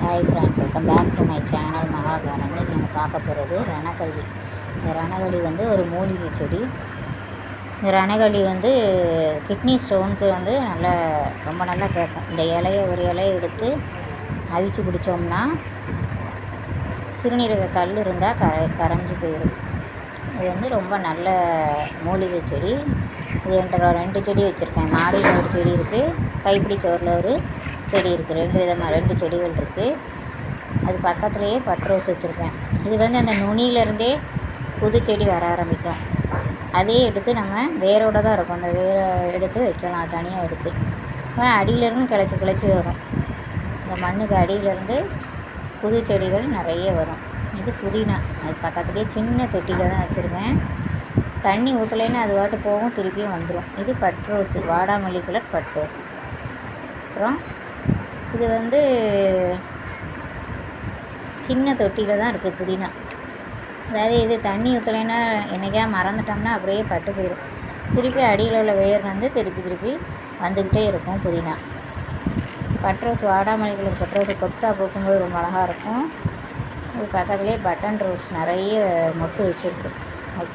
Hi friends, welcome back to my channel Maha garden. இன்றைக்கி நம்ம பார்க்க போகிறது ரணகள்ளி. இந்த ரணகள்ளி வந்து ஒரு மூலிகை செடி. இந்த ரணகள்ளி வந்து கிட்னி ஸ்டோனுக்கு வந்து ரொம்ப நல்லா கேட்கும். இந்த ஒரு இலையை எடுத்து அவிச்சு குடித்தோம்னா சிறுநீரக கல் இருந்தால் கரைஞ்சி போயிடும். இது வந்து ரொம்ப நல்ல மூலிகை செடி. இது என்கிட்ட 2 செடி வச்சுருக்கேன். மாடியில் ஒரு செடி இருக்குது, கைப்பிடி சோறில் ஒரு செடி இருக்குது. 2 செடிகள் இருக்குது. அது பக்கத்துலேயே பட்ரோஸ் வச்சுருக்கேன். இது வந்து அந்த நுனியிலேருந்தே புது செடி வர ஆரம்பிக்கும். அதே எடுத்து நம்ம வேரோடு தான் இருக்கும். அந்த வேரை எடுத்து வைக்கலாம், தனியாக எடுத்து. அடியிலேருந்து கிளச்சி வரும். இந்த மண்ணுக்கு அடியிலேருந்து புது செடிகள் நிறைய வரும். இது புதினா. அது பக்கத்துலேயே சின்ன தொட்டியில் தான் வச்சுருக்கேன். தண்ணி ஊற்றலைன்னா அது பாட்டு போகும், திருப்பியும் வந்துடும். இது பட்ரோஸு, வாடாமல்லி கலர் பட்ரோஸ். அப்புறம் இது வந்து சின்ன தொட்டியில் தான் இருக்குது புதினா. அதாவது இது தண்ணி ஊற்றலைன்னா என்றைக்கா மறந்துட்டோம்னா அப்படியே பட்டு போயிடும். திருப்பி அடியில் உள்ள வேர் வந்து திருப்பி வந்துக்கிட்டே இருக்கும் புதினா. பட்ரோஸ், வாடாமல்லி கலர் பட்ரோஸ் கொத்தா பூக்கும்போது ரொம்ப அழகாக இருக்கும். இது பக்கத்துலேயே பட்டன் ரோஸ் நிறைய மொட்டு வச்சுருக்கு. மொட்டு